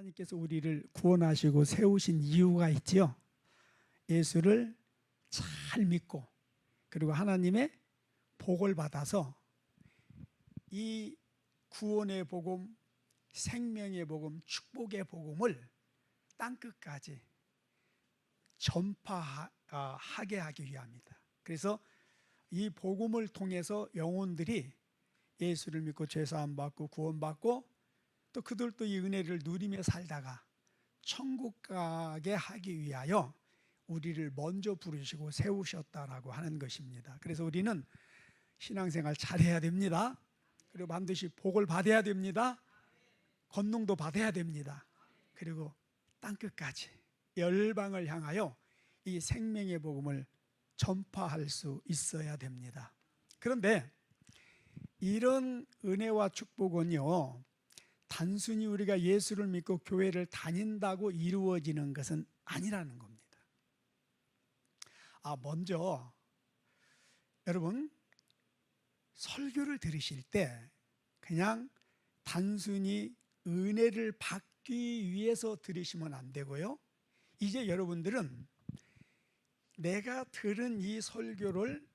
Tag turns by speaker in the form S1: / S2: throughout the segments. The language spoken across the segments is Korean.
S1: 하나님께서 우리를 구원하시고 세우신 이유가 있지요. 예수를 잘 믿고 그리고 하나님의 복을 받아서 이 구원의 복음, 생명의 복음, 축복의 복음을 땅끝까지 전파하게 하기 위함이다. 그래서 이 복음을 통해서 영혼들이 예수를 믿고 죄사함 받고 구원받고 또 그들도 이 은혜를 누리며 살다가 천국 가게 하기 위하여 우리를 먼저 부르시고 세우셨다라고 하는 것입니다. 그래서 우리는 신앙생활 잘해야 됩니다. 그리고 반드시 복을 받아야 됩니다. 권능도 받아야 됩니다. 그리고 땅끝까지 열방을 향하여 이 생명의 복음을 전파할 수 있어야 됩니다. 그런데 이런 은혜와 축복은요, 단순히 우리가 예수를 믿고 교회를 다닌다고 이루어지는 것은 아니라는 겁니다. 먼저 여러분, 설교를 들으실 때 그냥 단순히 은혜를 받기 위해서 들으시면 안 되고요, 이제 여러분들은 내가 들은 이 설교를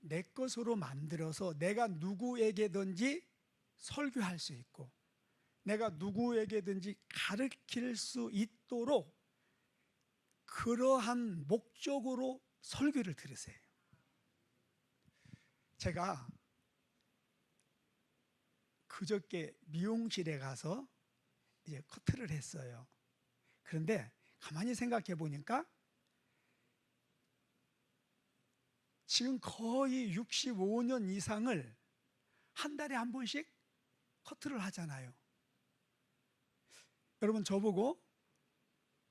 S1: 내 것으로 만들어서 내가 누구에게든지 설교할 수 있고 내가 누구에게든지 가르칠 수 있도록 그러한 목적으로 설교를 들으세요. 제가 그저께 미용실에 가서 이제 커트를 했어요. 그런데 가만히 생각해 보니까 지금 거의 65년 이상을 한 달에 한 번씩 커트를 하잖아요. 여러분, 저보고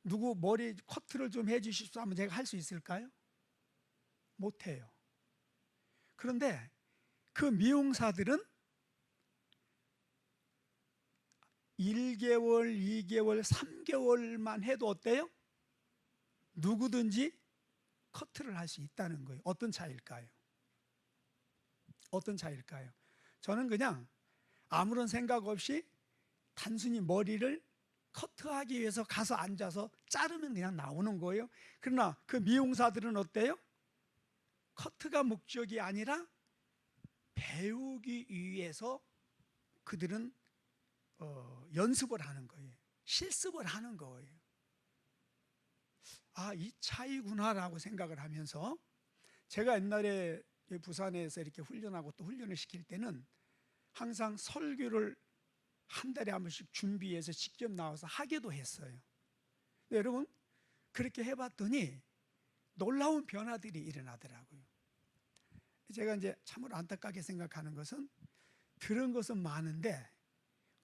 S1: 누구 머리 커트를 좀 해주십시오 하면 제가 할 수 있을까요? 못해요. 그런데 그 미용사들은 1개월, 2개월, 3개월만 해도 어때요? 누구든지 커트를 할 수 있다는 거예요. 어떤 차이일까요? 어떤 차이일까요? 저는 그냥 아무런 생각 없이 단순히 머리를 커트하기 위해서 가서 앉아서 자르면 그냥 나오는 거예요. 그러나 그 미용사들은 어때요? 커트가 목적이 아니라 배우기 위해서 그들은 연습을 하는 거예요. 실습을 하는 거예요. 이 차이구나라고 생각을 하면서 제가 옛날에 부산에서 이렇게 훈련하고 또 훈련을 시킬 때는 항상 설교를 한 달에 한 번씩 준비해서 직접 나와서 하기도 했어요. 근데 여러분, 그렇게 해봤더니 놀라운 변화들이 일어나더라고요. 제가 이제 참으로 안타깝게 생각하는 것은 들은 것은 많은데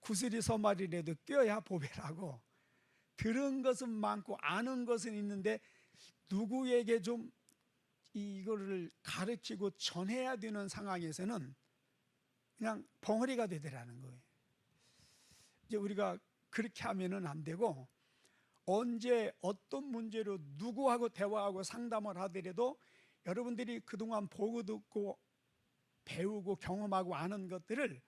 S1: 구슬이 서말이라도 껴야 보배라고, 들은 것은 많고 아는 것은 있는데 누구에게 좀 이거를 가르치고 전해야 되는 상황에서는 그냥 벙어리가 되더라는 거예요. 이제 우리가 그렇게 하면은 안 되고, 언제 어떤 문제로 누구하고 대화하고 상담을 하더라도 여러분들이 그동안 보고 듣고 배우고 경험하고 아는 것들을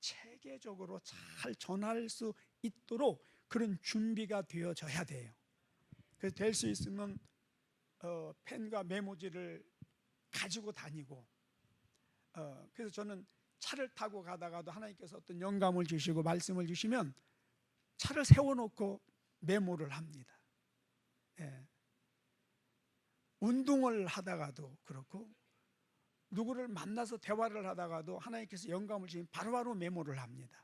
S1: 체계적으로 잘 전할 수 있도록 그런 준비가 되어져야 돼요. 그래서 될 수 있으면 펜과 메모지를 가지고 다니고, 그래서 저는 차를 타고 가다가도 하나님께서 어떤 영감을 주시고 말씀을 주시면 차를 세워놓고 메모를 합니다. 운동을 하다가도 그렇고 누구를 만나서 대화를 하다가도 하나님께서 영감을 주시면 바로바로 메모를 합니다.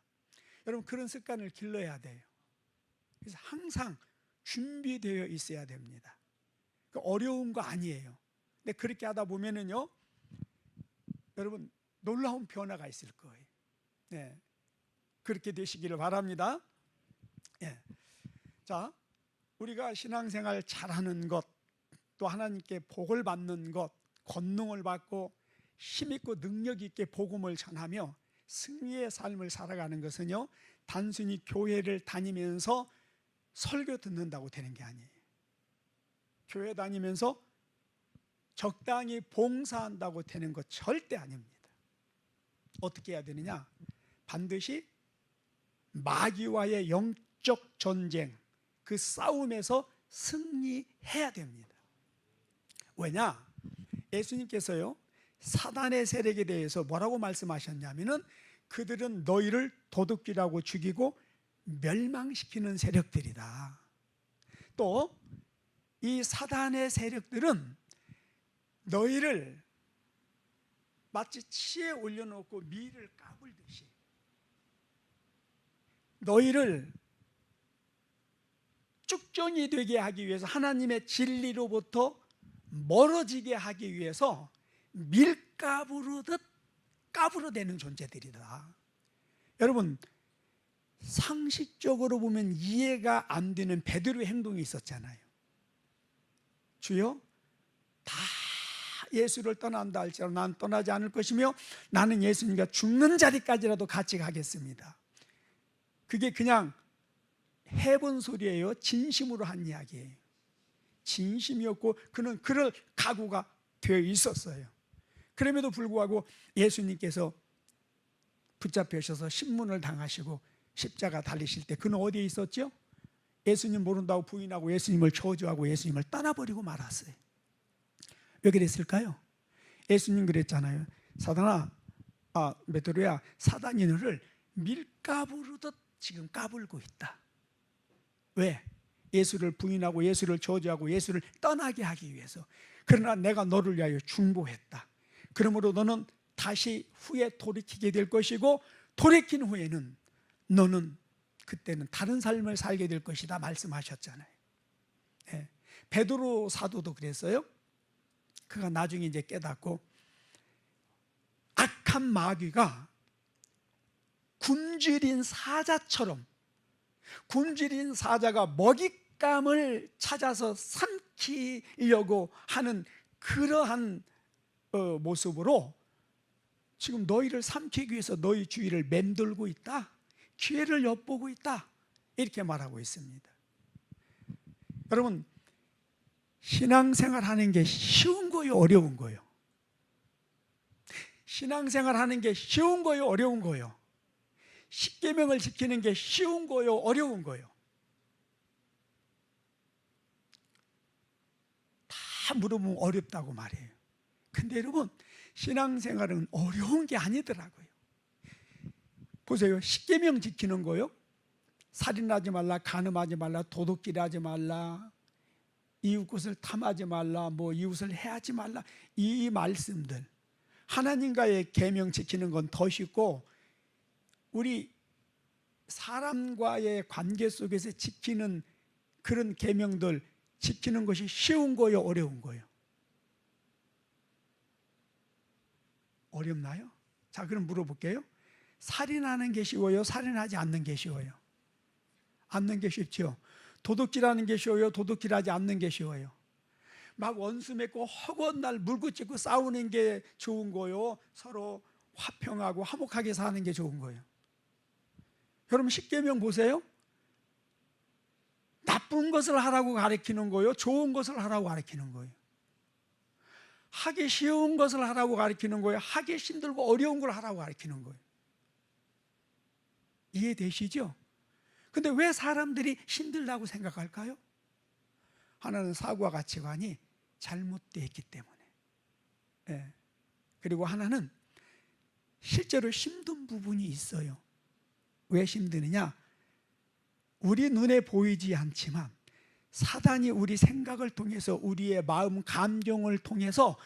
S1: 여러분, 그런 습관을 길러야 돼요. 그래서 항상 준비되어 있어야 됩니다. 어려운 거 아니에요. 근데 그렇게 하다 보면은요, 여러분, 놀라운 변화가 있을 거예요. 그렇게 되시기를 바랍니다. 자, 우리가 신앙생활 잘하는 것, 또 하나님께 복을 받는 것, 권능을 받고 힘있고 능력있게 복음을 전하며 승리의 삶을 살아가는 것은요, 단순히 교회를 다니면서 설교 듣는다고 되는 게 아니에요. 교회 다니면서 적당히 봉사한다고 되는 것 절대 아닙니다. 어떻게 해야 되느냐? 반드시 마귀와의 영적 전쟁, 그 싸움에서 승리해야 됩니다. 왜냐? 예수님께서요, 사단의 세력에 대해서 뭐라고 말씀하셨냐면은 그들은 너희를 도둑질하고 죽이고 멸망시키는 세력들이다. 또 이 사단의 세력들은 너희를 마치 치에 올려놓고 밀을 까불듯이 너희를 쭉정이 되게 하기 위해서, 하나님의 진리로부터 멀어지게 하기 위해서 밀가부르듯 까부러대는 존재들이다. 여러분, 상식적으로 보면 이해가 안 되는 베드로의 행동이 있었잖아요. 주여, 다 예수를 떠난다 할지라도 난 떠나지 않을 것이며 나는 예수님과 죽는 자리까지라도 같이 가겠습니다. 그게 그냥 해본 소리예요? 진심으로 한 이야기예요? 진심이었고 그는 그럴 각오가 되어 있었어요. 그럼에도 불구하고 예수님께서 붙잡히셔서 신문을 당하시고 십자가 달리실 때 그는 어디에 있었죠? 예수님 모른다고 부인하고 예수님을 저주하고 예수님을 떠나버리고 말았어요. 왜 그랬을까요? 예수님 그랬잖아요. 베드로야, 사단이 너를 밀가부르듯 지금 까불고 있다. 왜? 예수를 부인하고 예수를 저주하고 예수를 떠나게 하기 위해서. 그러나 내가 너를 위하여 중보했다. 그러므로 너는 다시 후에 돌이키게 될 것이고 돌이킨 후에는 너는 그때는 다른 삶을 살게 될 것이다 말씀하셨잖아요. 네. 베드로 사도도 그랬어요. 그가 나중에 이제 깨닫고 악한 마귀가 굶주린 사자처럼, 굶주린 사자가 먹잇감을 찾아서 삼키려고 하는 그러한 모습으로 지금 너희를 삼키기 위해서 너희 주위를 맴돌고 있다, 기회를 엿보고 있다, 이렇게 말하고 있습니다. 여러분, 신앙생활 하는 게 쉬운 거요, 어려운 거요? 신앙생활 하는 게 쉬운 거요, 어려운 거요? 십계명을 지키는 게 쉬운 거요, 어려운 거요? 다 물으면 어렵다고 말해요. 근데 여러분, 신앙생활은 어려운 게 아니더라고요. 보세요. 십계명 지키는 거요, 살인하지 말라, 간음하지 말라, 도둑질하지 말라, 이웃 것을 탐하지 말라, 이웃을 해하지 말라, 이 말씀들, 하나님과의 계명 지키는 건 더 쉽고 우리 사람과의 관계 속에서 지키는 그런 계명들 지키는 것이 쉬운 거요, 어려운 거요? 어렵나요? 자, 그럼 물어볼게요. 살인하는 게 쉬워요, 살인하지 않는 게 쉬워요? 않는 게 쉽죠. 도둑질하는 게 쉬워요, 도둑질하지 않는 게 쉬워요? 막 원수 맺고 허구한 날 물고 찢고 싸우는 게 좋은 거요, 서로 화평하고 화목하게 사는 게 좋은 거예요? 여러분, 십계명 보세요. 나쁜 것을 하라고 가르치는 거예요, 좋은 것을 하라고 가르치는 거예요? 하기 쉬운 것을 하라고 가르치는 거예요, 하기 힘들고 어려운 걸 하라고 가르치는 거예요? 이해되시죠? 근데 왜 사람들이 힘들다고 생각할까요? 하나는 사고와 가치관이 잘못되어 있기 때문에. 예. 그리고 하나는 실제로 힘든 부분이 있어요. 왜 힘드느냐? 우리 눈에 보이지 않지만 사단이 우리 생각을 통해서, 우리의 마음, 감정을 통해서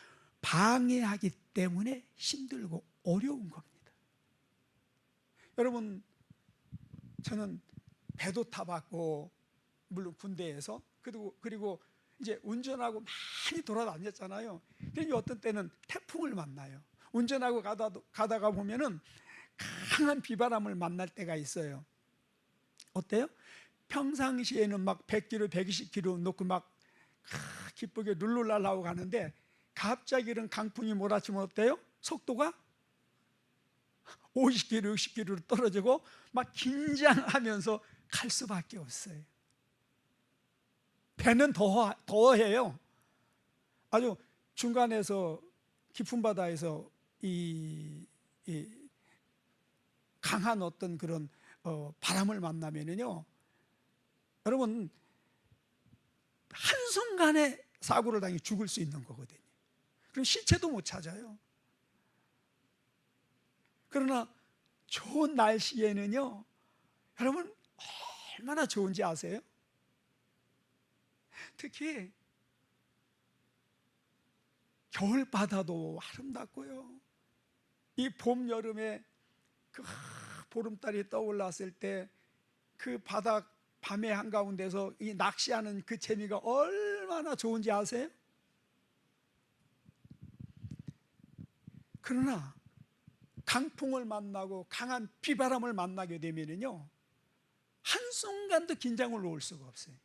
S1: 방해하기 때문에 힘들고 어려운 겁니다. 여러분, 저는 배도 타봤고, 물론 군대에서, 그리고 이제 운전하고 많이 돌아다녔잖아요. 그러니 어떤 때는 태풍을 만나요. 운전하고 가다가 보면은 강한 비바람을 만날 때가 있어요. 어때요? 평상시에는 막 100km, 120km 놓고 막 기쁘게 룰루랄라고 가는데 갑자기 이런 강풍이 몰아치면 어때요? 속도가 50km, 60km로 떨어지고 막 긴장하면서 갈 수밖에 없어요. 배는 더해요. 아주 중간에서 깊은 바다에서 이 강한 어떤 그런 바람을 만나면은요, 여러분, 한순간에 사고를 당해 죽을 수 있는 거거든요. 그럼 시체도 못 찾아요. 그러나 좋은 날씨에는요, 여러분 얼마나 좋은지 아세요? 특히 겨울바다도 아름답고요, 이 봄, 여름에 그 보름달이 떠올랐을 때 그 바다 밤의 한가운데서 이 낚시하는 그 재미가 얼마나 좋은지 아세요? 그러나 강풍을 만나고 강한 비바람을 만나게 되면요, 한순간도 긴장을 놓을 수가 없어요.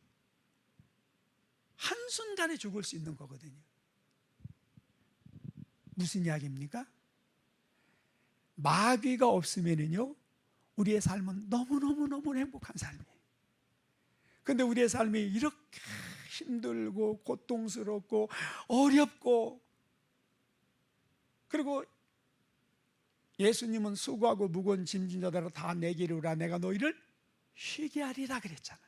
S1: 한순간에 죽을 수 있는 거거든요. 무슨 이야기입니까? 마귀가 없으면요, 우리의 삶은 너무너무너무 행복한 삶이에요. 그런데 우리의 삶이 이렇게 힘들고 고통스럽고 어렵고, 그리고 예수님은 수고하고 무거운 짐진 자들아 다 내게 이르라, 내가 너희를 쉬게 하리라 그랬잖아요.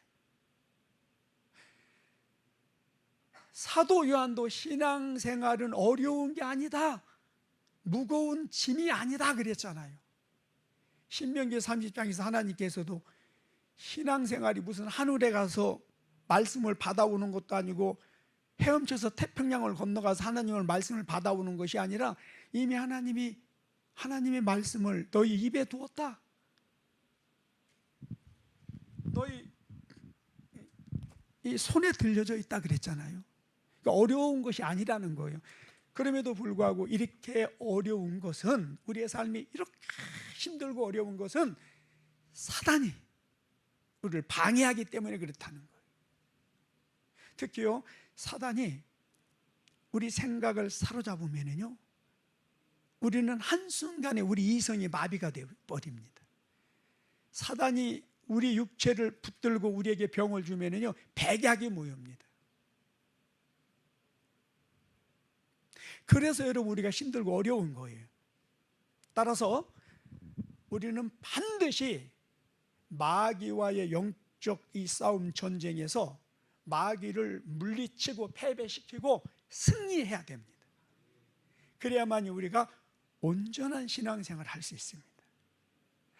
S1: 사도 요한도 신앙생활은 어려운 게 아니다, 무거운 짐이 아니다 그랬잖아요. 신명기 30장에서 하나님께서도 신앙생활이 무슨 하늘에 가서 말씀을 받아오는 것도 아니고 헤엄쳐서 태평양을 건너가서 하나님의 말씀을 받아오는 것이 아니라 이미 하나님이 하나님의 말씀을 너희 입에 두었다, 너희 이 손에 들려져 있다 그랬잖아요. 그러니까 어려운 것이 아니라는 거예요. 그럼에도 불구하고 이렇게 어려운 것은, 우리의 삶이 이렇게 힘들고 어려운 것은 사단이 우리를 방해하기 때문에 그렇다는 거예요. 특히요, 사단이 우리 생각을 사로잡으면요, 우리는 한순간에 우리 이성이 마비가 되어버립니다. 사단이 우리 육체를 붙들고 우리에게 병을 주면요, 백약이 모입니다. 그래서 여러분 우리가 힘들고 어려운 거예요. 따라서 우리는 반드시 마귀와의 영적 이 싸움 전쟁에서 마귀를 물리치고 패배시키고 승리해야 됩니다. 그래야만 우리가 온전한 신앙생활을 할 수 있습니다.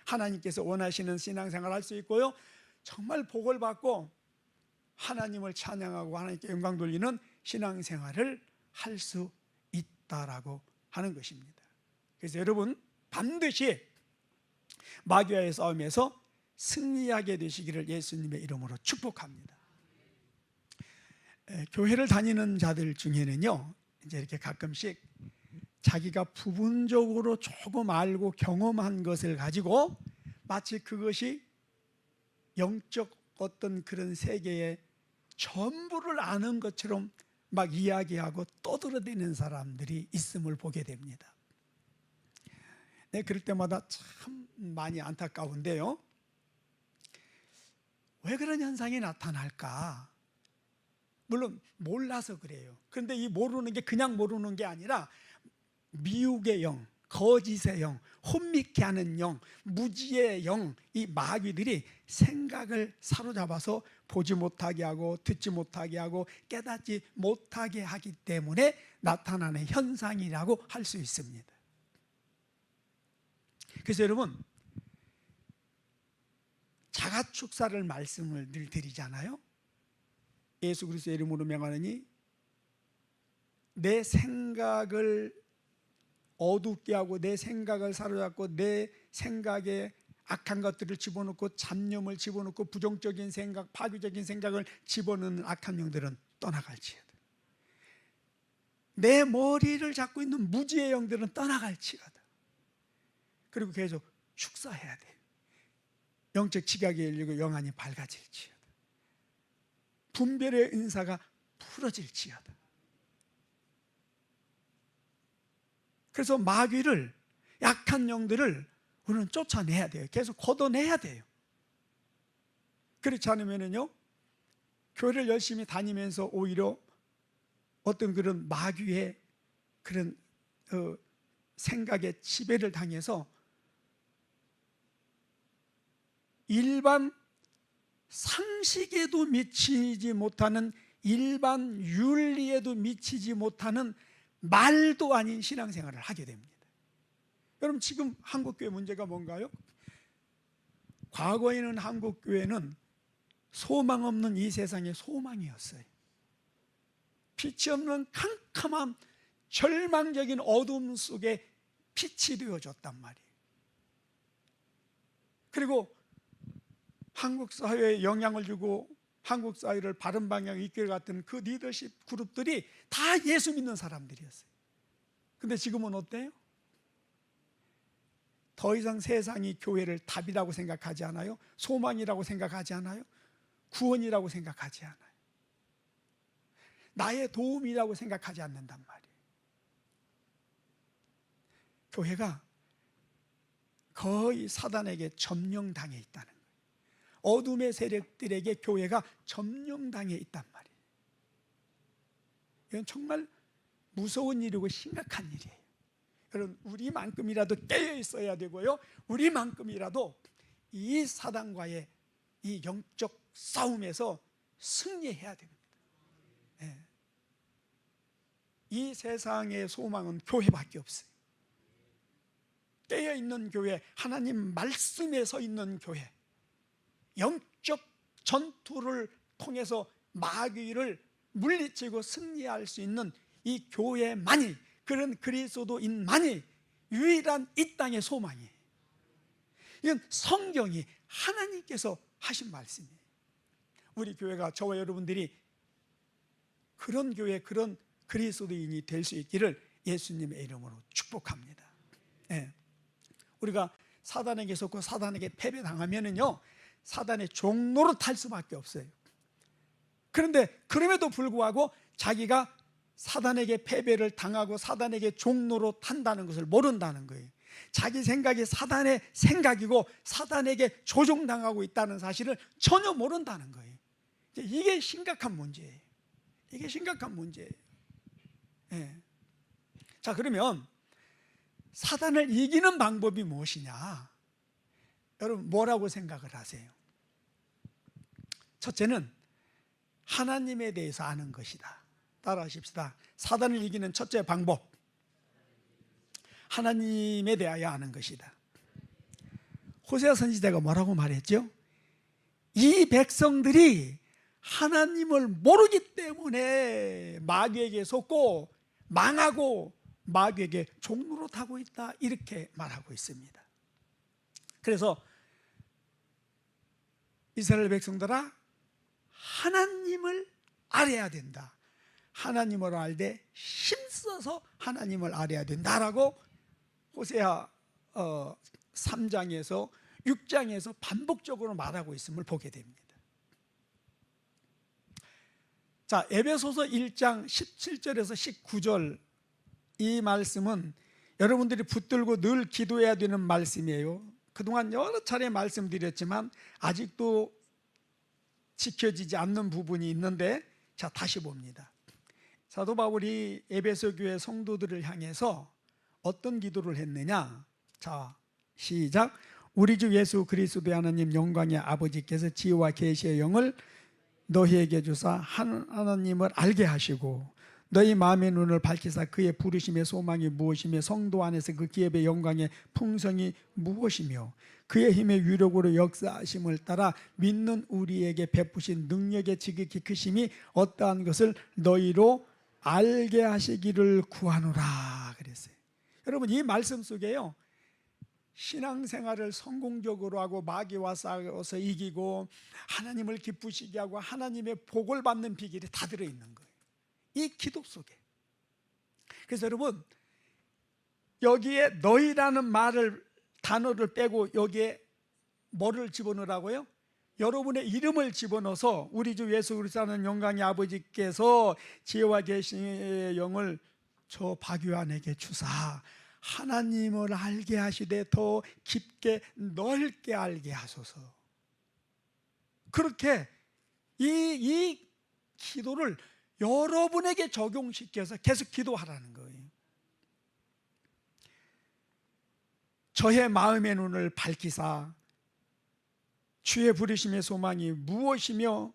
S1: 하나님께서 원하시는 신앙생활을 할 수 있고요, 정말 복을 받고 하나님을 찬양하고 하나님께 영광 돌리는 신앙생활을 할 수 있다라고 하는 것입니다. 그래서 여러분 반드시 마귀와의 싸움에서 승리하게 되시기를 예수님의 이름으로 축복합니다. 교회를 다니는 자들 중에는요, 이제 이렇게 가끔씩 자기가 부분적으로 조금 알고 경험한 것을 가지고 마치 그것이 영적 어떤 그런 세계의 전부를 아는 것처럼 막 이야기하고 떠들어대는 사람들이 있음을 보게 됩니다. 네, 그럴 때마다 참 많이 안타까운데요, 왜 그런 현상이 나타날까? 물론 몰라서 그래요. 그런데 이 모르는 게 그냥 모르는 게 아니라 미혹의 영, 거짓의 영, 혼미케 하는 영, 무지의 영, 이 마귀들이 생각을 사로잡아서 보지 못하게 하고 듣지 못하게 하고 깨닫지 못하게 하기 때문에 나타나는 현상이라고 할 수 있습니다. 그래서 여러분, 자가축사를 말씀을 늘 드리잖아요. 예수 그리스도의 이름으로 명하노니 내 생각을 어둡게 하고 내 생각을 사로잡고 내 생각에 악한 것들을 집어넣고 잡념을 집어넣고 부정적인 생각, 파괴적인 생각을 집어넣는 악한 영들은 떠나갈지어다. 내 머리를 잡고 있는 무지의 영들은 떠나갈지어다. 그리고 계속 축사해야 돼요. 영적 지각이 열리고 영안이 밝아질지어다. 분별의 은사가 풀어질지어다. 그래서 마귀를, 약한 영들을 우리는 쫓아내야 돼요. 계속 걷어내야 돼요. 그렇지 않으면요, 교회를 열심히 다니면서 오히려 어떤 그런 마귀의 그런 생각에 지배를 당해서 일반 상식에도 미치지 못하는, 일반 윤리에도 미치지 못하는 말도 아닌 신앙생활을 하게 됩니다. 여러분, 지금 한국교회 문제가 뭔가요? 과거에는 한국교회는 소망 없는 이 세상의 소망이었어요. 빛이 없는 캄캄한 절망적인 어둠 속에 빛이 되어줬단 말이에요. 그리고 한국 사회에 영향을 주고 한국 사회를 바른 방향에 이끌어갔던 그 리더십 그룹들이 다 예수 믿는 사람들이었어요. 근데 지금은 어때요? 더 이상 세상이 교회를 답이라고 생각하지 않아요. 소망이라고 생각하지 않아요. 구원이라고 생각하지 않아요. 나의 도움이라고 생각하지 않는단 말이에요. 교회가 거의 사단에게 점령당해 있다는 거예요. 어둠의 세력들에게 교회가 점령당해 있단 말이에요. 이건 정말 무서운 일이고 심각한 일이에요. 여러분, 우리만큼이라도 깨어 있어야 되고요, 우리만큼이라도 이 사단과의 이 영적 싸움에서 승리해야 됩니다. 네. 이 세상의 소망은 교회밖에 없어요. 깨어있는 교회, 하나님 말씀에 서 있는 교회, 영적 전투를 통해서 마귀를 물리치고 승리할 수 있는 이 교회만이, 그런 그리스도인만이 유일한 이 땅의 소망이에요. 이건 성경이, 하나님께서 하신 말씀이에요. 우리 교회가, 저와 여러분들이 그런 교회, 그런 그리스도인이 될 수 있기를 예수님의 이름으로 축복합니다. 네. 우리가 사단에게 속고 사단에게 패배당하면은요, 사단의 종로로 탈 수밖에 없어요. 그런데 그럼에도 불구하고 자기가 사단에게 패배를 당하고 사단에게 종로로 탄다는 것을 모른다는 거예요. 자기 생각이 사단의 생각이고 사단에게 조종당하고 있다는 사실을 전혀 모른다는 거예요. 이게 심각한 문제예요. 이게 심각한 문제예요. 네. 자, 그러면 사단을 이기는 방법이 무엇이냐? 여러분, 뭐라고 생각을 하세요? 첫째는 하나님에 대해서 아는 것이다. 따라하십시다. 사단을 이기는 첫째 방법, 하나님에 대하여 아는 것이다. 호세아 선지자가 뭐라고 말했죠? 이 백성들이 하나님을 모르기 때문에 마귀에게 속고 망하고 마귀에게 종로로 타고 있다, 이렇게 말하고 있습니다. 그래서 이스라엘 백성들아, 하나님을 알아야 된다. 하나님을 알되 힘써서 하나님을 알아야 된다라고 호세아 3장에서 6장에서 반복적으로 말하고 있음을 보게 됩니다. 자, 에베소서 1장 17절에서 19절, 이 말씀은 여러분들이 붙들고 늘 기도해야 되는 말씀이에요. 그동안 여러 차례 말씀드렸지만 아직도 지켜지지 않는 부분이 있는데, 자, 다시 봅니다. 사도 바울이 에베소 교회 성도들을 향해서 어떤 기도를 했느냐? 자, 시작. 우리 주 예수 그리스도의 하나님 영광의 아버지께서 지혜와 계시의 영을 너희에게 주사 하나님을 알게 하시고 너희 마음의 눈을 밝히사 그의 부르심의 소망이 무엇이며 성도 안에서 그 기업의 영광의 풍성이 무엇이며 그의 힘의 유력으로 역사하심을 따라 믿는 우리에게 베푸신 능력의 지극히 크심이 어떠한 것을 너희로 알게 하시기를 구하노라 그랬어요. 여러분, 이 말씀 속에요, 신앙생활을 성공적으로 하고 마귀와 싸워서 이기고 하나님을 기쁘시게 하고 하나님의 복을 받는 비결이 다 들어있는 거예요, 이 기도 속에. 그래서 여러분, 여기에 너희라는 단어를 빼고 여기에 뭐를 집어넣으라고요? 여러분의 이름을 집어넣어서 우리 주 예수 그리스도는 영광의 아버지께서 지혜와 계시의 영을 저 박유한에게 주사 하나님을 알게 하시되 더 깊게 넓게 알게 하소서. 그렇게 이 기도를 여러분에게 적용시켜서 계속 기도하라는 거예요. 저의 마음의 눈을 밝히사 주의 부르심의 소망이 무엇이며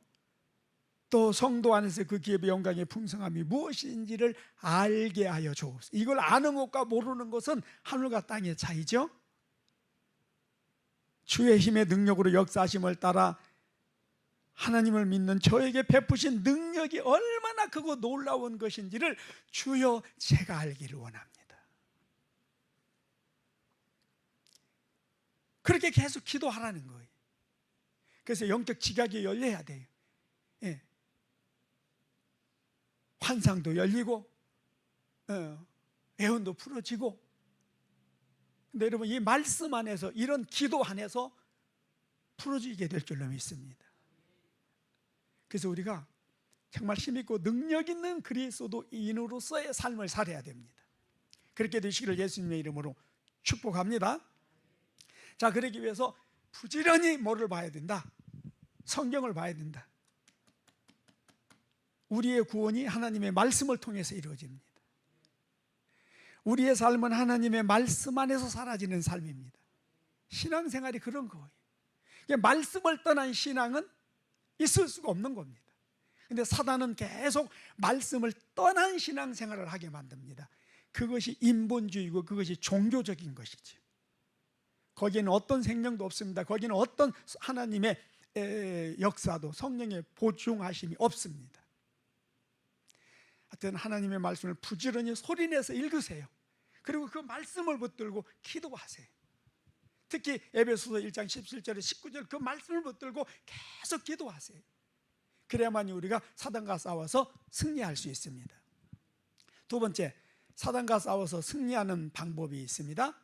S1: 또 성도 안에서 그 기업의 영광의 풍성함이 무엇인지를 알게 하여 주옵소서. 이걸 아는 것과 모르는 것은 하늘과 땅의 차이죠. 주의 힘의 능력으로 역사하심을 따라 하나님을 믿는 저에게 베푸신 능력이 얼마나 크고 놀라운 것인지를 주여 제가 알기를 원합니다. 그렇게 계속 기도하라는 거예요. 그래서 영적 지각이 열려야 돼요. 예. 환상도 열리고 애원도 풀어지고. 근데 여러분, 이 말씀 안에서, 이런 기도 안에서 풀어지게 될 줄로 믿습니다. 그래서 우리가 정말 힘있고 능력 있는 그리스도인으로서의 삶을 살아야 됩니다. 그렇게 되시기를 예수님의 이름으로 축복합니다. 자, 그러기 위해서 부지런히 뭐를 봐야 된다? 성경을 봐야 된다. 우리의 구원이 하나님의 말씀을 통해서 이루어집니다. 우리의 삶은 하나님의 말씀 안에서 사라지는 삶입니다. 신앙생활이 그런 거예요. 말씀을 떠난 신앙은 있을 수가 없는 겁니다. 그런데 사단은 계속 말씀을 떠난 신앙생활을 하게 만듭니다. 그것이 인본주의고 그것이 종교적인 것이죠. 거기에는 어떤 생명도 없습니다. 거기는 어떤 하나님의 역사도, 성령의 보충하심이 없습니다. 하여튼 하나님의 말씀을 부지런히 소리내서 읽으세요. 그리고 그 말씀을 붙들고 기도하세요. 특히 에베소서 1장 17절에 19절 그 말씀을 붙들고 계속 기도하세요. 그래야만 우리가 사단과 싸워서 승리할 수 있습니다. 두 번째, 사단과 싸워서 승리하는 방법이 있습니다.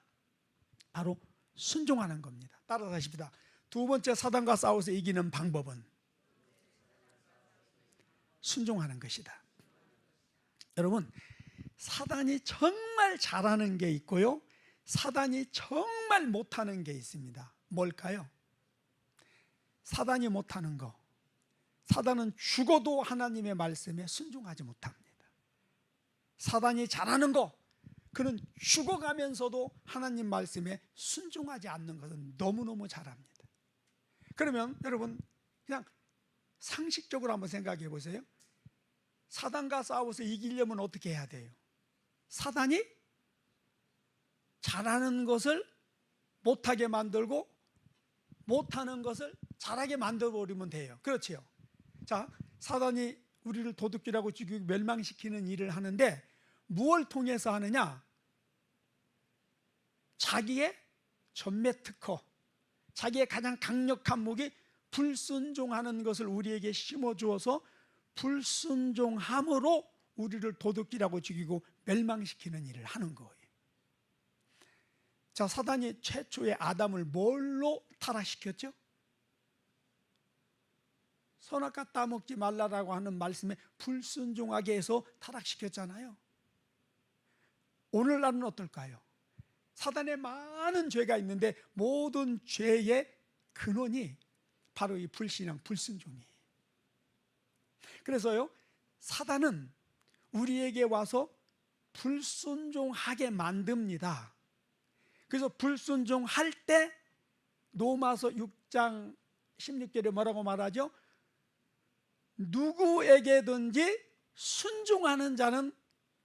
S1: 바로 순종하는 겁니다. 따라가십시다. 두 번째, 사단과 싸워서 이기는 방법은 순종하는 것이다. 여러분, 사단이 정말 잘하는 게 있고요, 사단이 정말 못하는 게 있습니다. 뭘까요? 사단이 못하는 거, 사단은 죽어도 하나님의 말씀에 순종하지 못합니다. 사단이 잘하는 거, 그는 죽어가면서도 하나님 말씀에 순종하지 않는 것은 너무너무 잘합니다. 그러면 여러분, 그냥 상식적으로 한번 생각해 보세요. 사단과 싸워서 이기려면 어떻게 해야 돼요? 사단이 잘하는 것을 못하게 만들고 못하는 것을 잘하게 만들어버리면 돼요. 그렇지요? 자, 사단이 우리를 도둑질하고 죽이고 멸망시키는 일을 하는데 무엇을 통해서 하느냐? 자기의 전매 특허, 자기의 가장 강력한 무기 불순종하는 것을 우리에게 심어주어서 불순종함으로 우리를 도둑질하고 죽이고 멸망시키는 일을 하는 거예요. 자, 사단이 최초의 아담을 뭘로 타락시켰죠? 선악과 따먹지 말라라고 하는 말씀에 불순종하게 해서 타락시켰잖아요. 오늘날은 어떨까요? 사단에 많은 죄가 있는데 모든 죄의 근원이 바로 이 불신앙, 불순종이에요. 그래서요, 사단은 우리에게 와서 불순종하게 만듭니다. 그래서 불순종할 때 로마서 6장 16절에 뭐라고 말하죠? 누구에게든지 순종하는 자는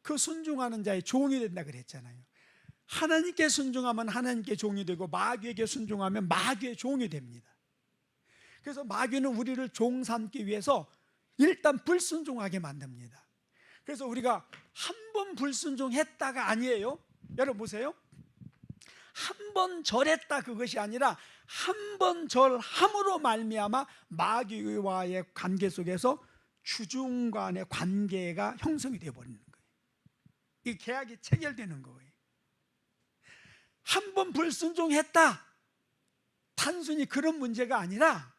S1: 그 순종하는 자의 종이 된다 그랬잖아요. 하나님께 순종하면 하나님께 종이 되고 마귀에게 순종하면 마귀의 종이 됩니다. 그래서 마귀는 우리를 종 삼기 위해서 일단 불순종하게 만듭니다. 그래서 우리가 한 번 불순종했다가 아니에요. 여러분 보세요. 한 번 절했다 그것이 아니라 한 번 절함으로 말미암아 마귀와의 관계 속에서 주중 간의 관계가 형성이 되어버리는 거예요. 이 계약이 체결되는 거예요. 한 번 불순종했다, 단순히 그런 문제가 아니라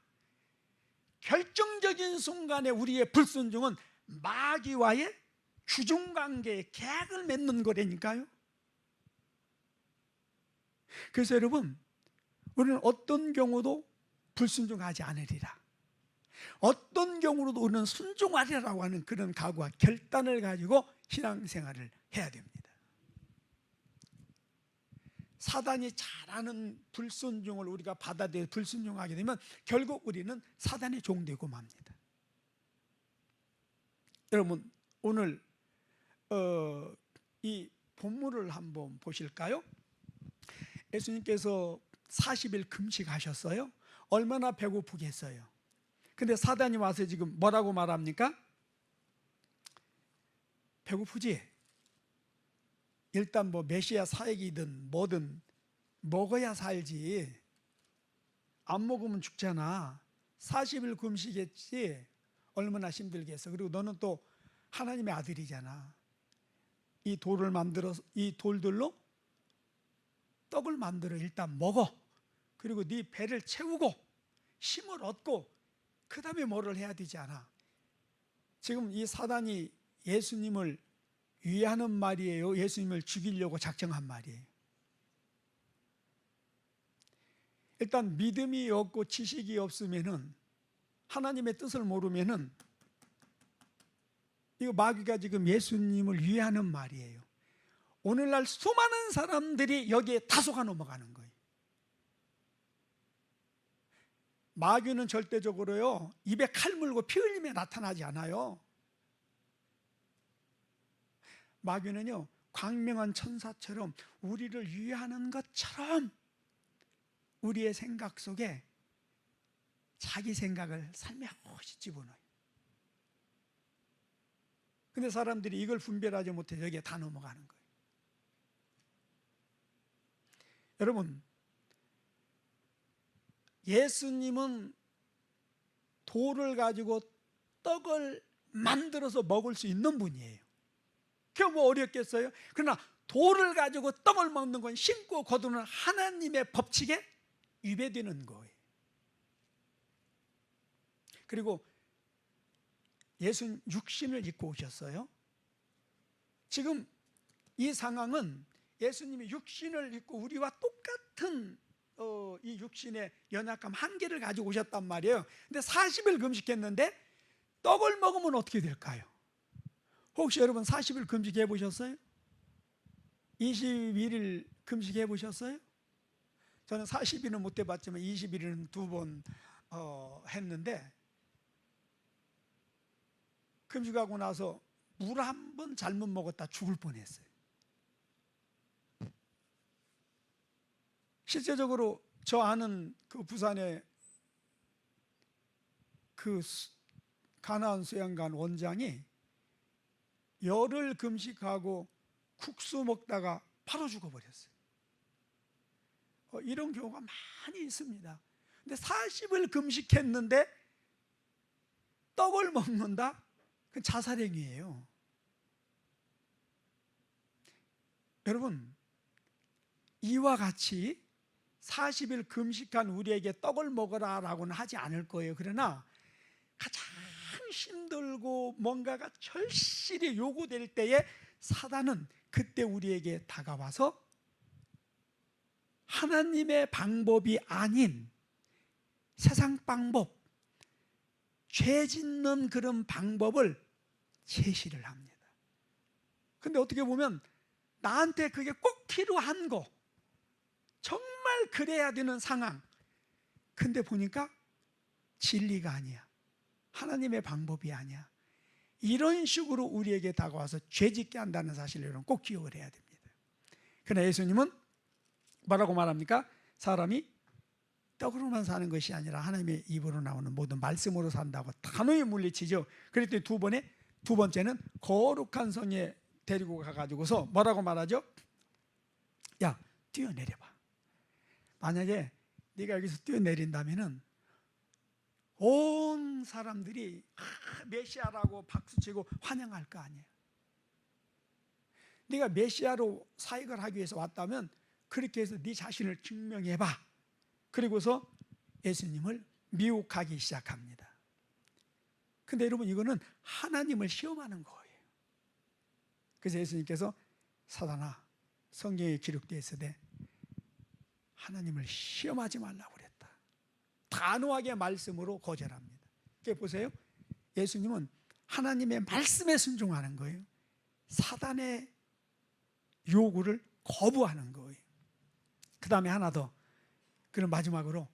S1: 결정적인 순간에 우리의 불순종은 마귀와의 주중관계의 계약을 맺는 거라니까요. 그래서 여러분, 우리는 어떤 경우도 불순종하지 않으리라, 어떤 경우로도 우리는 순종하리라고 하는 그런 각오와 결단을 가지고 신앙생활을 해야 됩니다. 사단이 잘하는 불순종을 우리가 받아들여 불순종하게 되면 결국 우리는 사단의 종되고 맙니다. 여러분, 오늘 이 본문을 한번 보실까요? 예수님께서 40일 금식하셨어요. 얼마나 배고프겠어요. 근데 사단이 와서 지금 뭐라고 말합니까? 배고프지? 일단 뭐 메시아 사역이든 뭐든 먹어야 살지. 안 먹으면 죽잖아. 40일 금식했지. 얼마나 힘들겠어. 그리고 너는 또 하나님의 아들이잖아. 이 돌들로 떡을 만들어 일단 먹어. 그리고 네 배를 채우고 힘을 얻고 그 다음에 뭐를 해야 되지 않아. 지금 이 사단이 예수님을 위하는 말이에요? 예수님을 죽이려고 작정한 말이에요? 일단 믿음이 없고 지식이 없으면은, 하나님의 뜻을 모르면은, 이거 마귀가 지금 예수님을 위하는 말이에요. 오늘날 수많은 사람들이 여기에 다 속아 넘어가는 거예요. 마귀는 절대적으로요, 입에 칼 물고 피 흘리며 나타나지 않아요. 마귀는요, 광명한 천사처럼 우리를 유해하는 것처럼 우리의 생각 속에 자기 생각을 살며시 집어넣어요. 근데 사람들이 이걸 분별하지 못해 여기에 다 넘어가는 거예요. 여러분, 예수님은 돌을 가지고 떡을 만들어서 먹을 수 있는 분이에요. 그게 뭐 어렵겠어요? 그러나 돌을 가지고 떡을 먹는 건 심고 거두는 하나님의 법칙에 위배되는 거예요. 그리고 예수님 육신을 입고 오셨어요. 지금 이 상황은 예수님이 육신을 입고 우리와 똑같은 이 육신의 연약함 한계를 가지고 오셨단 말이에요. 근데 40일 금식했는데 떡을 먹으면 어떻게 될까요? 혹시 여러분 40일 금식해 보셨어요? 21일 금식해 보셨어요? 저는 40일은 못 해봤지만 21일은 2번 했는데, 금식하고 나서 물 한 번 잘못 먹었다 죽을 뻔했어요. 실제적으로 저 아는 그 부산의 그 가나안 수양관 원장이 열흘 금식하고 국수 먹다가 바로 죽어버렸어요. 이런 경우가 많이 있습니다. 근데 40일 금식했는데 떡을 먹는다? 그건 자살행위예요. 여러분, 이와 같이 40일 금식한 우리에게 떡을 먹어라 라고는 하지 않을 거예요. 그러나 가장 힘들고 뭔가가 절실히 요구될 때에 사단은 그때 우리에게 다가와서 하나님의 방법이 아닌 세상 방법, 죄 짓는 그런 방법을 제시를 합니다. 근데 어떻게 보면 나한테 그게 꼭 필요한 거, 정말 그래야 되는 상황, 근데 보니까 진리가 아니야, 하나님의 방법이 아니야, 이런 식으로 우리에게 다가와서 죄짓게 한다는 사실을 여러분 꼭 기억을 해야 됩니다. 그러나 예수님은 뭐라고 말합니까? 사람이 떡으로만 사는 것이 아니라 하나님의 입으로 나오는 모든 말씀으로 산다고 단호히 물리치죠. 그랬더니 두 번째는 거룩한 성에 데리고 가가지고서 뭐라고 말하죠? 야, 뛰어내려봐. 만약에 네가 여기서 뛰어내린다면은 온 사람들이 메시아라고 박수치고 환영할 거 아니에요. 네가 메시아로 사역을 하기 위해서 왔다면 그렇게 해서 네 자신을 증명해봐. 그리고서 예수님을 미혹하기 시작합니다. 근데 여러분, 이거는 하나님을 시험하는 거예요. 그래서 예수님께서 사단아, 성경에 기록되어 있으되 하나님을 시험하지 말라고 그랬다. 단호하게 말씀으로 거절합니다. 그게 보세요. 예수님은 하나님의 말씀에 순종하는 거예요. 사단의 요구를 거부하는 거예요. 그 다음에 하나 더. 그럼 마지막으로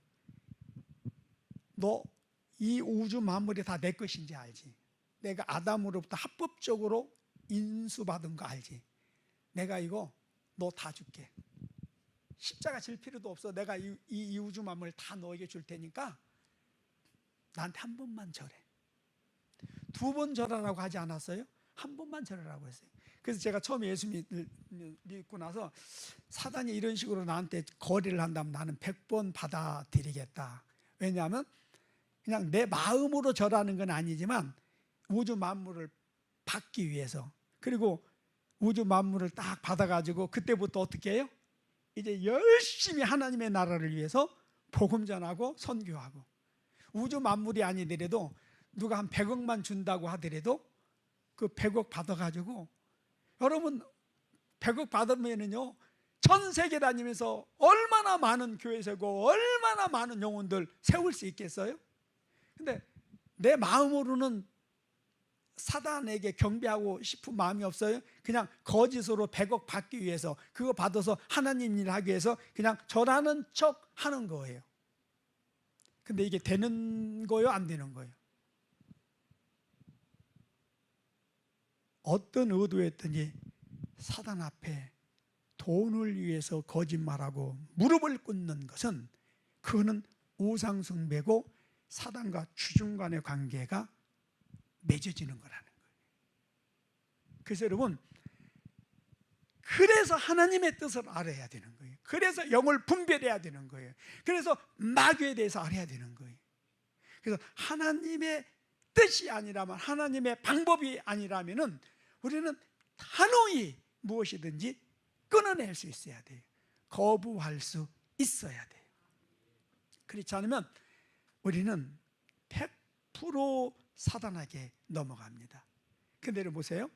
S1: 너 이 우주 만물이 다 내 것인지 알지? 내가 아담으로부터 합법적으로 인수받은 거 알지? 내가 이거 너 다 줄게. 십자가 질 필요도 없어. 내가 이 우주 만물 다 너에게 줄 테니까 나한테 한 번만 절해. 2번 절하라고 하지 않았어요? 한 번만 절하라고 했어요. 그래서 제가 처음에 예수 믿고 나서 사단이 이런 식으로 나한테 거래를 한다면 나는 100번 받아들이겠다. 왜냐하면 그냥 내 마음으로 절하는 건 아니지만 우주 만물을 받기 위해서, 그리고 우주 만물을 딱 받아가지고 그때부터 어떻게 해요? 이제 열심히 하나님의 나라를 위해서 복음 전하고 선교하고, 우주 만물이 아니더라도 누가 한 100억만 준다고 하더라도 그 100억 받아가지고, 여러분 100억 받으면은요 전 세계 다니면서 얼마나 많은 교회 세고 얼마나 많은 영혼들 세울 수 있겠어요? 근데 내 마음으로는 사단에게 경배하고 싶은 마음이 없어요. 그냥 거짓으로 100억 받기 위해서, 그거 받아서 하나님 일 하기 위해서 그냥 절하는 척 하는 거예요. 근데 이게 되는 거예요, 안 되는 거예요? 어떤 의도였든지 사단 앞에 돈을 위해서 거짓말하고 무릎을 꿇는 것은, 그거는 우상숭배고 사단과 주중 간의 관계가 맺어지는 거라는 거예요. 그래서 여러분, 그래서 하나님의 뜻을 알아야 되는 거예요. 그래서 영을 분별해야 되는 거예요. 그래서 마귀에 대해서 알아야 되는 거예요. 그래서 하나님의 뜻이 아니라면, 하나님의 방법이 아니라면은 우리는 단호히 무엇이든지 끊어낼 수 있어야 돼요. 거부할 수 있어야 돼요. 그렇지 않으면 우리는 100% 사단에게 넘어갑니다. 근데 여러분 보세요.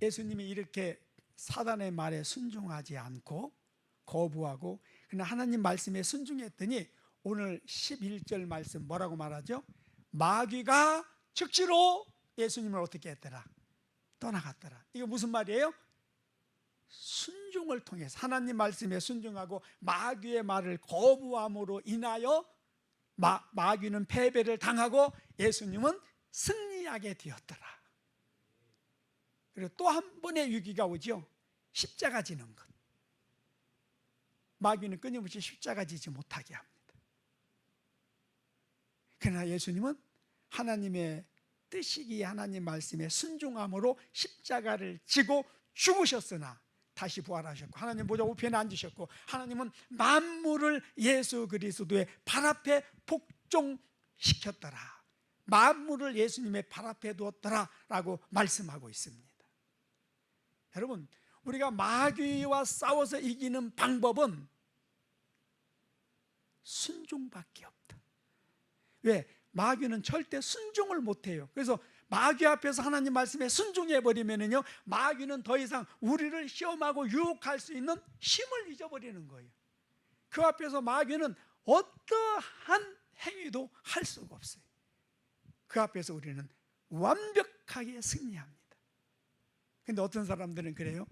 S1: 예수님이 이렇게 사단의 말에 순종하지 않고 거부하고 그냥 하나님 말씀에 순종했더니 오늘 11절 말씀 뭐라고 말하죠? 마귀가 즉시로 예수님을 어떻게 했더라? 떠나갔더라. 이거 무슨 말이에요? 순종을 통해서, 하나님 말씀에 순종하고 마귀의 말을 거부함으로 인하여 마귀는 패배를 당하고 예수님은 승리하게 되었더라. 그리고 또 한 번의 위기가 오죠. 십자가 지는 것. 마귀는 끊임없이 십자가 지지 못하게 합니다. 그러나 예수님은 하나님의 뜻이기에 하나님 말씀에 순종함으로 십자가를 지고 죽으셨으나 다시 부활하셨고, 하나님 보좌 우편에 앉으셨고, 하나님은 만물을 예수 그리스도의 발 앞에 복종시켰더라, 만물을 예수님의 발 앞에 두었더라 라고 말씀하고 있습니다. 여러분, 우리가 마귀와 싸워서 이기는 방법은 순종밖에 없다. 왜? 마귀는 절대 순종을 못해요. 그래서 마귀 앞에서 하나님 말씀에 순종해버리면요, 마귀는 더 이상 우리를 시험하고 유혹할 수 있는 힘을 잊어버리는 거예요. 그 앞에서 마귀는 어떠한 행위도 할 수가 없어요. 그 앞에서 우리는 완벽하게 승리합니다. 근데 어떤 사람들은 그래요.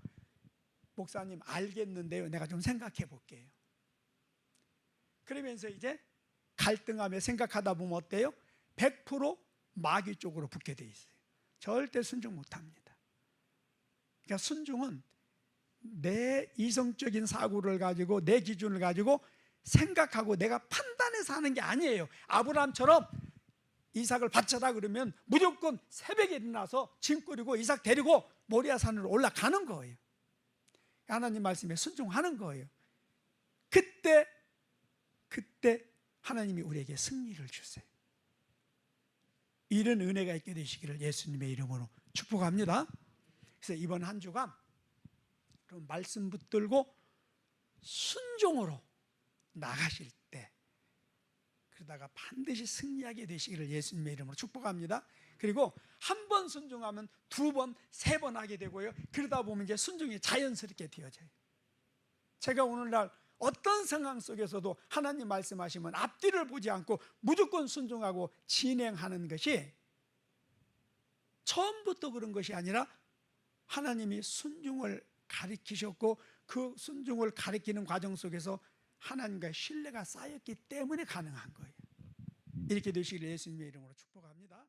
S1: 목사님 알겠는데요, 내가 좀 생각해 볼게요. 그러면서 이제 갈등하며 생각하다 보면 어때요? 100% 마귀 쪽으로 붙게 돼 있어요. 절대 순종 못합니다. 그러니까 순종은 내 이성적인 사고를 가지고 내 기준을 가지고 생각하고 내가 판단해서 하는 게 아니에요. 아브라함처럼 이삭을 바쳐라 그러면 무조건 새벽에 일어나서 짐 꾸리고 이삭 데리고 모리아 산으로 올라가는 거예요. 하나님 말씀에 순종하는 거예요. 그때 하나님이 우리에게 승리를 주세요. 이런 은혜가 있게 되시기를 예수님의 이름으로 축복합니다. 그래서 이번 한 주간 그럼 말씀 붙들고 순종으로 나가실 때, 그러다가 반드시 승리하게 되시기를 예수님의 이름으로 축복합니다. 그리고 한 번 순종하면 2번, 3번 하게 되고요. 그러다 보면 이제 순종이 자연스럽게 되어져요. 제가 오늘날 어떤 상황 속에서도 하나님 말씀하시면 앞뒤를 보지 않고 무조건 순종하고 진행하는 것이 처음부터 그런 것이 아니라 하나님이 순종을 가르치셨고 그 순종을 가리키는 과정 속에서 하나님과의 신뢰가 쌓였기 때문에 가능한 거예요. 이렇게 되시길 예수님의 이름으로 축복합니다.